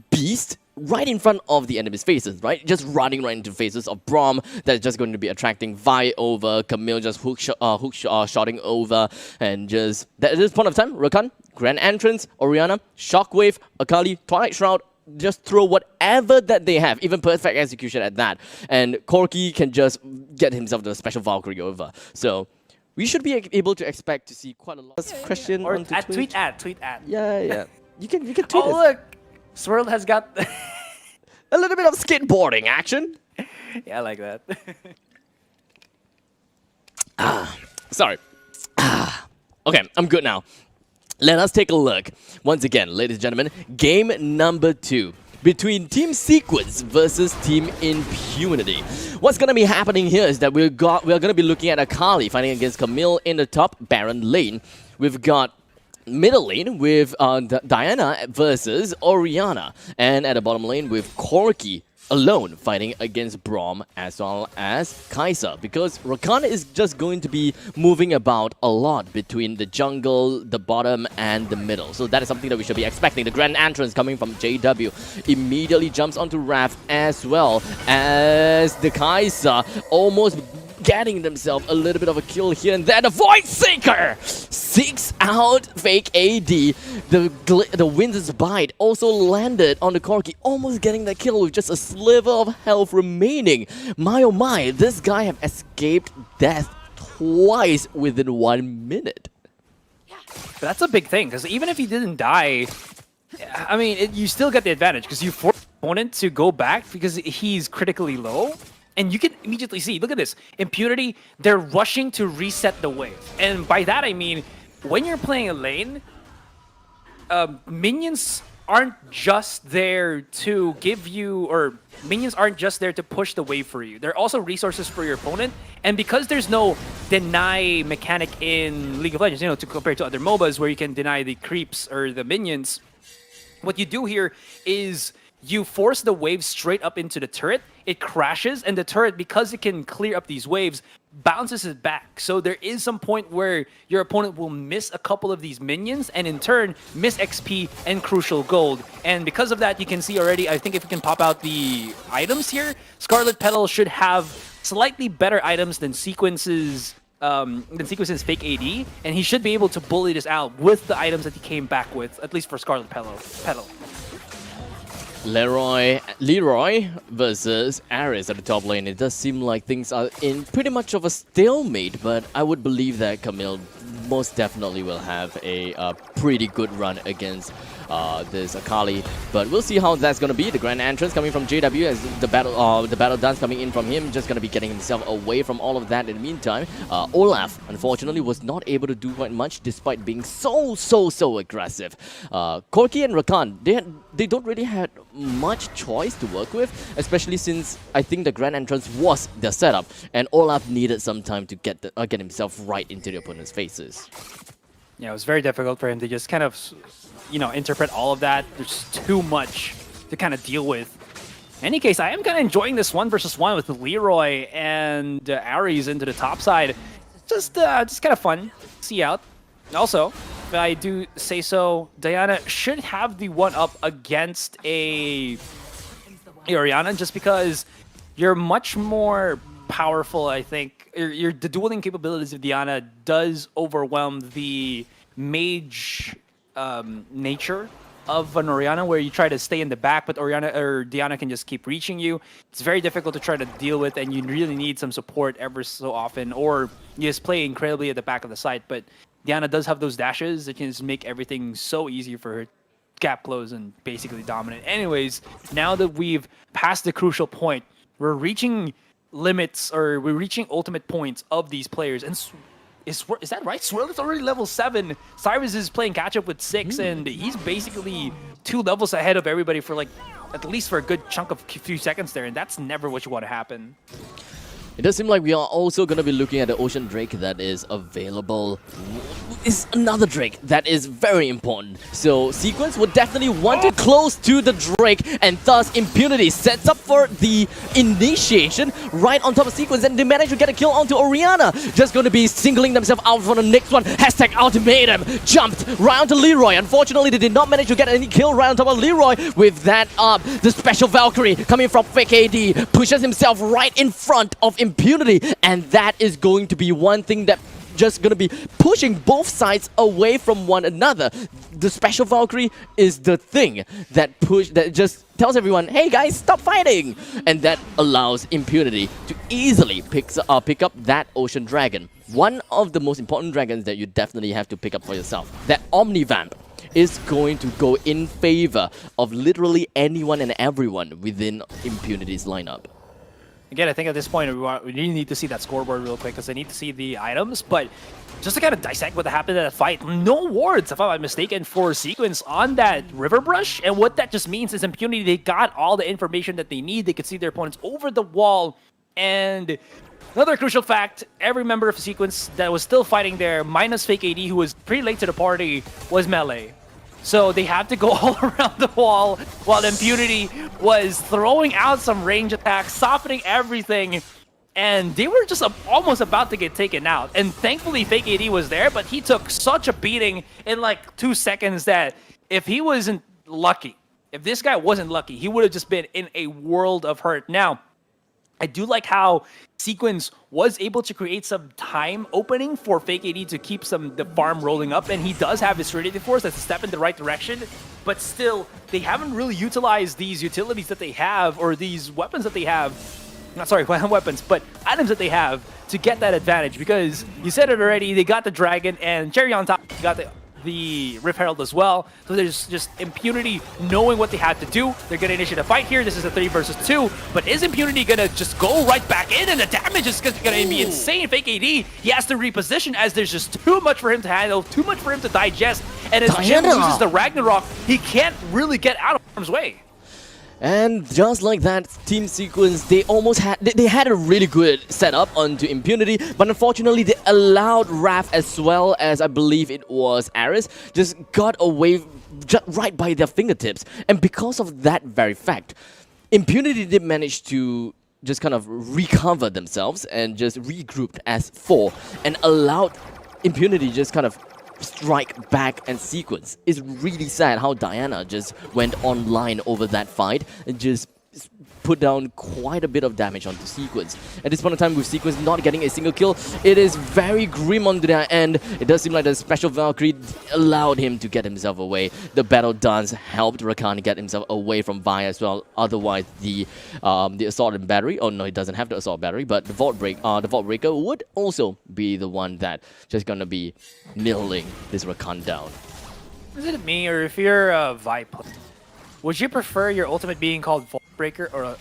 beast right in front of the enemy's faces, right? Just running right into faces of Braum that's just going to be attracting Vi over, Camille just shotting over, and just at this point of time, Rakan, Grand Entrance, Orianna, Shockwave, Akali, Twilight Shroud, just throw whatever that they have, even perfect execution at that, and Corki can just get himself the special Valkyrie over. So we should be able to expect to see quite a lot. Question Or onto at Twitch. tweet at. Yeah. You can tweet Oh it. look, Swirl has got. A little bit of skateboarding action. Yeah, I like that. Sorry. Okay, I'm good now. Let us take a look. Once again, ladies and gentlemen, game number 2 between Team Sequence versus Team Impunity. What's going to be happening here is that we're going to be looking at Akali fighting against Camille in the top Baron lane. We've got middle lane with Diana versus Orianna, and at the bottom lane with Corki alone fighting against Braum as well as Kai'Sa, because Rakan is just going to be moving about a lot between the jungle, the bottom, and the middle. So that is something that we should be expecting. The Grand Entrance coming from JW immediately jumps onto Raph as well as the Kai'Sa almost getting themselves a little bit of a kill here and there. The Void Seeker seeks out fake AD. The Wind's Bite also landed on the Corki, almost getting that kill with just a sliver of health remaining. My oh my, this guy have escaped death twice within 1 minute. But that's a big thing, because even if he didn't die, I mean, you still get the advantage, because you force the opponent to go back because he's critically low. And you can immediately see, look at this, Impunity, they're rushing to reset the wave. And by that I mean, when you're playing a lane, minions aren't just there to give you, or minions aren't just there to push the wave for you. They're also resources for your opponent. And because there's no deny mechanic in League of Legends, you know, to compare to other MOBAs where you can deny the creeps or the minions, what you do here is you force the wave straight up into the turret, it crashes, and the turret, because it can clear up these waves, bounces it back. So there is some point where your opponent will miss a couple of these minions, and in turn, miss XP and crucial gold. And because of that, you can see already, I think if we can pop out the items here, Scarlet Petal should have slightly better items than Sequence's fake AD, and he should be able to bully this out with the items that he came back with, at least for Scarlet Petal. Leroy versus Ares at the top lane. It does seem like things are in pretty much of a stalemate, but I would believe that Camille most definitely will have a pretty good run against this Akali. But we'll see how that's going to be. The Grand Entrance coming from JW as the battle dance coming in from him, just going to be getting himself away from all of that in the meantime. Olaf, unfortunately, was not able to do quite much despite being so aggressive. Corki and Rakan, they don't really have much choice to work with, especially since I think the Grand Entrance was their setup, and Olaf needed some time to get himself right into the opponent's faces. Yeah, it was very difficult for him to just kind of, you know, interpret all of that. There's too much to kind of deal with. In any case, I am kind of enjoying this 1v1 with Leroy and Ares into the top side. Just kind of fun. See out. Also, if I do say so, Diana should have the one-up against a Orianna, just because you're much more powerful, I think. The dueling capabilities of Diana does overwhelm the mage nature of an Orianna, where you try to stay in the back, but Diana can just keep reaching you. It's very difficult to try to deal with, and you really need some support ever so often, or you just play incredibly at the back of the site. But Diana does have those dashes that can just make everything so easy for her. Gap close and basically dominant. Anyways, now that we've passed the crucial point, we're reaching limits, or we're reaching ultimate points of these players. And is that right? Swirl is already level 7. Cyrus is playing catch up with 6, and he's basically 2 levels ahead of everybody for like at least for a good chunk of few seconds there, and that's never what you want to happen. It does seem like we are also going to be looking at the Ocean Drake that is available. Is another Drake that is very important. So Sequence would definitely want to close to the Drake, and thus Impunity sets up for the initiation right on top of Sequence, and they manage to get a kill onto Orianna. Just going to be singling themselves out for the next one. Hashtag Ultimatum jumped right onto Leroy. Unfortunately, they did not manage to get any kill right on top of Leroy. With that up, the special Valkyrie coming from Fake AD pushes himself right in front of Impunity, and that is going to be one thing that just gonna be pushing both sides away from one another. The special Valkyrie is the thing that just tells everyone, hey guys, stop fighting! And that allows Impunity to easily pick up that Ocean Dragon. One of the most important dragons that you definitely have to pick up for yourself. That Omnivamp is going to go in favor of literally anyone and everyone within Impunity's lineup. Again, I think at this point we really need to see that scoreboard real quick because I need to see the items. But just to kind of dissect what happened in that fight, no wards, if I'm not mistaken, for Sequence on that River Brush. And what that just means is Impunity, they got all the information that they need. They could see their opponents over the wall. And another crucial fact, every member of Sequence that was still fighting there, minus Fake AD, who was pretty late to the party, was melee. So they had to go all around the wall while Impunity was throwing out some range attacks, softening everything, and they were just almost about to get taken out. And thankfully, Fake AD was there, but he took such a beating in like 2 seconds that if he wasn't lucky, if this guy wasn't lucky, he would have just been in a world of hurt. Now, I do like how Sequence was able to create some time opening for Fake AD to keep the farm rolling up, and he does have his Serenity Force. That's a step in the right direction, but still, they haven't really utilized these utilities that they have, or these weapons that they have. Not sorry, weapons, but items that they have to get that advantage, because you said it already, they got the Dragon, and cherry on top, you got the Rift Herald as well. So there's just Impunity knowing what they had to do. They're going to initiate a fight here. This is a 3 versus 2. But is Impunity going to just go right back in? And the damage is going to be insane. Fake AD, he has to reposition as there's just too much for him to handle, too much for him to digest. And as Jim uses the Ragnarok, he can't really get out of harm's way. And just like that, Team Sequence, they almost had a really good setup onto Impunity, but unfortunately they allowed Raph as well as I believe it was Aris just got away just right by their fingertips. And because of that very fact, Impunity did manage to just kind of recover themselves and just regrouped as 4 and allowed Impunity just kind of strike back and Sequence. It's really sad how Diana just went online over that fight and just put down quite a bit of damage onto Sequence. At this point in time, with Sequence not getting a single kill, it is very grim on their end. It does seem like the special Valkyrie allowed him to get himself away. The battle dance helped Rakan get himself away from Vi as well. Otherwise, the assault and battery, oh no, he doesn't have the assault battery, but the Vault Breaker would also be the one that just gonna be milling this Rakan down. Is it me, or if you're a Vi player, would you prefer your ultimate being called Vault Breaker or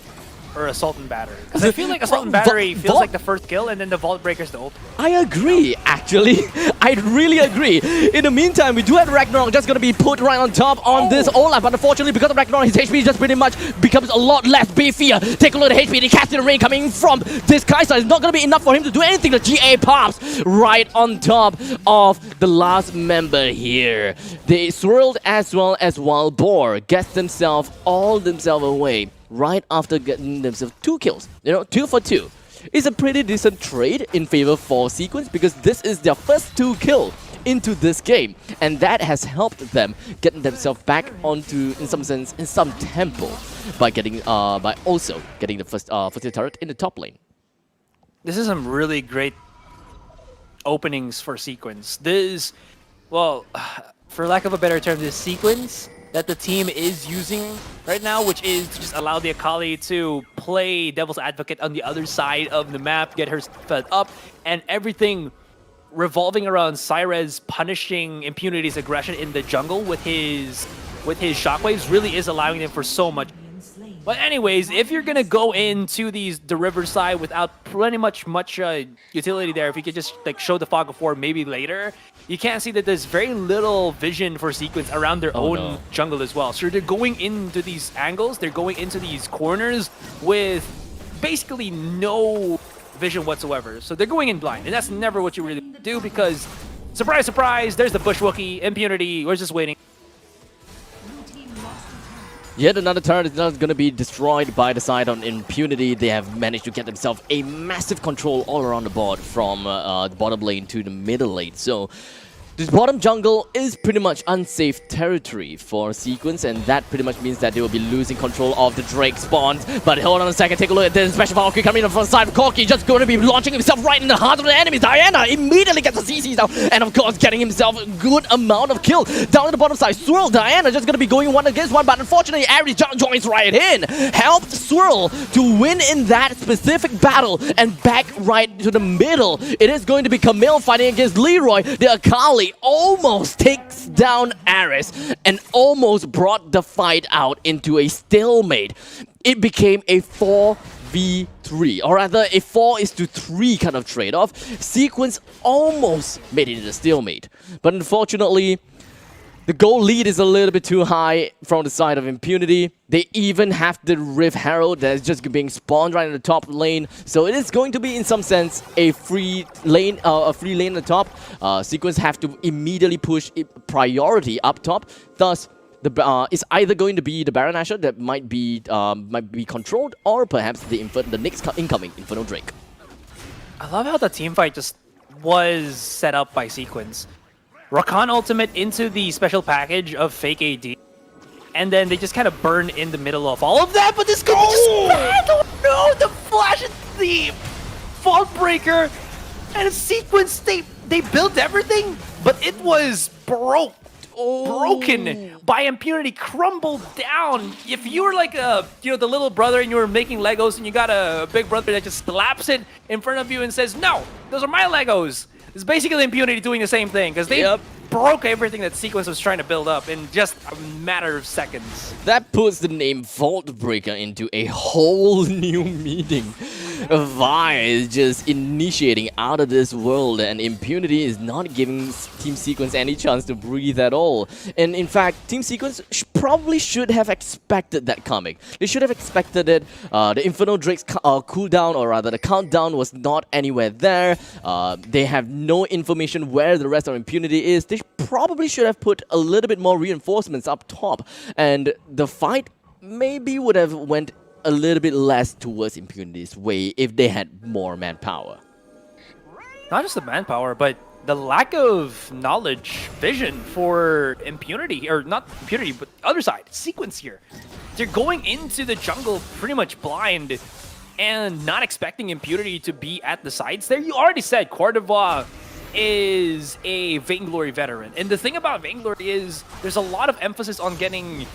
Assault and Battery? Because I feel like Assault and Battery feels like the first kill, and then the Vault Breaker's the ultimate. I agree, actually. I really agree. In the meantime, we do have Ragnarok just going to be put right on top on this Olaf, but unfortunately, because of Ragnarok, his HP just pretty much becomes a lot less beefier. Take a look at the HP, the casting rain coming from this Kai'Sa. It's not going to be enough for him to do anything. The GA pops right on top of the last member here. They swirled as well as Wild Boar gets themselves away right after getting themselves 2 kills. You know, 2 for 2. It's a pretty decent trade in favor for Sequence because this is their first 2 kill into this game, and that has helped them get themselves back onto, in some sense, in some tempo by getting by also getting the first turret in the top lane. This is some really great openings for Sequence. This, well, for lack of a better term, this sequence that the team is using right now, which is to just allow the Akali to play devil's advocate on the other side of the map, get her fed up, and everything revolving around Cyrez punishing Impunity's aggression in the jungle with his shockwaves really is allowing them for so much. But anyways, if you're gonna go into the river side without pretty much utility there, if you could just like show the Fog of War maybe later, you can see that there's very little vision for Sequence around their own jungle as well. So they're going into these angles, they're going into these corners with basically no vision whatsoever. So they're going in blind, and that's never what you really do because, surprise, surprise, there's the Bush Wookiee, Impunity, we're just waiting. Yet another turret is not going to be destroyed by the side on Impunity. They have managed to get themselves a massive control all around the board from the bottom lane to the middle lane. So this bottom jungle is pretty much unsafe territory for Sequence, and that pretty much means that they will be losing control of the Drake spawns. But hold on a second, take a look at this. Special Valkyrie coming in from the side of Corki, just going to be launching himself right in the heart of the enemies. Diana immediately gets the CCs down, and of course getting himself a good amount of kill. Down at the bottom side, Swirl, Diana just going to be going one against one, but unfortunately Ares joins right in. Helped Swirl to win in that specific battle, and back right to the middle. It is going to be Camille fighting against Leroy. The Akali almost takes down Ares and almost brought the fight out into a stalemate. It became a 4v3, or rather a 4:3 kind of trade-off. Sequence almost made it into a stalemate, but unfortunately the goal lead is a little bit too high from the side of Impunity. They even have the Rift Herald that is just being spawned right in the top lane. So it is going to be, in some sense, a free lane at the top. Sequence have to immediately push priority up top. Thus, it's either going to be the Baron Asher that might be controlled, or perhaps the next incoming Inferno Drake. I love how the team fight just was set up by Sequence. Rakan ultimate into the special package of fake AD, and then they just kind of burn in the middle of all of that, but this could be just bad! Oh no, the flash and the Fault Breaker and Sequence, they built everything, but it was broken by Impunity, crumbled down. If you were like the little brother and you were making Legos and you got a big brother that just slaps it in front of you and says, "No, those are my Legos." It's basically Impunity doing the same thing, because they broke everything that Sequence was trying to build up in just a matter of seconds. That puts the name Vault Breaker into a whole new meaning. Vi is just initiating out of this world, and Impunity is not giving Team Sequence any chance to breathe at all. And in fact, Team Sequence probably should have expected that coming. They should have expected it. The Inferno Drake's cooldown, or rather the countdown, was not anywhere there. They have no information where the rest of Impunity is. They probably should have put a little bit more reinforcements up top, and the fight maybe would have went a little bit less towards Impunity's way if they had more manpower. Not just the manpower, but the lack of knowledge, vision for Impunity, or not Impunity, but the other side, Sequence here. They're going into the jungle pretty much blind and not expecting Impunity to be at the sides there. You already said Cordoba is a Vainglory veteran, and the thing about Vainglory is there's a lot of emphasis on getting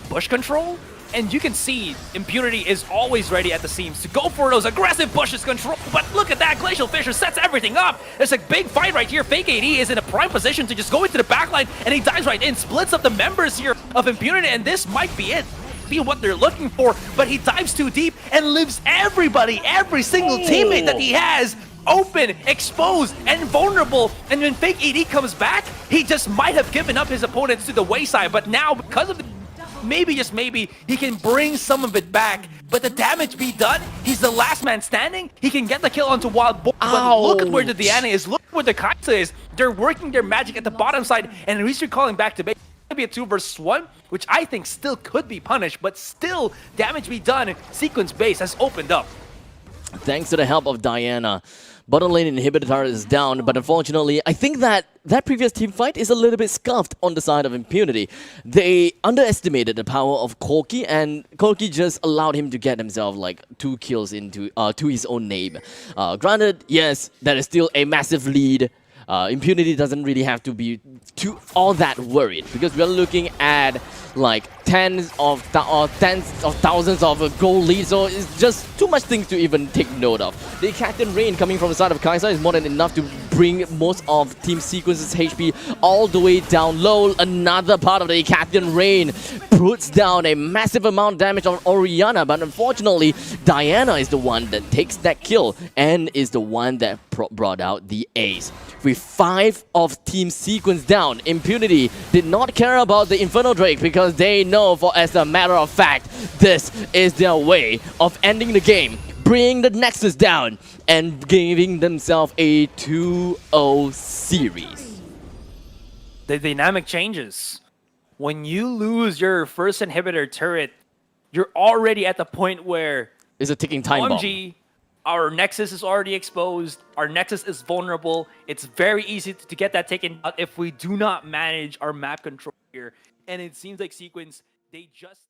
bush control, and you can see Impunity is always ready at the seams to go for those aggressive bushes control. But look at that, Glacial Fissure sets everything up. There's a big fight right here. Fake AD is in a prime position to just go into the backline, and he dives right in, splits up the members here of Impunity, and this might be it. Be what they're looking for, but he dives too deep and leaves everybody, every single teammate that he has, open, exposed, and vulnerable. And when Fake AD comes back, he just might have given up his opponents to the wayside, but now because of the maybe, just maybe, he can bring some of it back. But the damage be done, he's the last man standing. He can get the kill onto Wild Boar, but look at where the Diana is, look where the Kaisa is. They're working their magic at the bottom side, and at least you're calling back to base. Be a 2 versus 1, which I think still could be punished, but still damage be done. Sequence base has opened up. Thanks to the help of Diana. Bottom lane inhibitor turret is down, but unfortunately, I think that previous team fight is a little bit scuffed on the side of Impunity. They underestimated the power of Corki, and Corki just allowed him to get himself like 2 kills into to his own name. Granted, yes, that is still a massive lead. Impunity doesn't really have to be all that worried, because we're looking at like tens of thousands of goal leads, so it's just too much things to even take note of. The Captain Rain coming from the side of Kaisa is more than enough to bring most of Team Sequence's HP all the way down low. Another part of the Captain Rain puts down a massive amount of damage on Orianna, but unfortunately Diana is the one that takes that kill and is the one that brought out the ace. With 5 of Team Sequence down, Impunity did not care about the Inferno Drake, because they know, for as a matter of fact, this is their way of ending the game. bringing the Nexus down and giving themselves a 2-0 series. The dynamic changes. When you lose your first inhibitor turret, you're already at the point where It's a ticking time bomb. OMG, our Nexus is already exposed. Our Nexus is vulnerable. It's very easy to get that taken out if we do not manage our map control here. And it seems like Sequence, they just...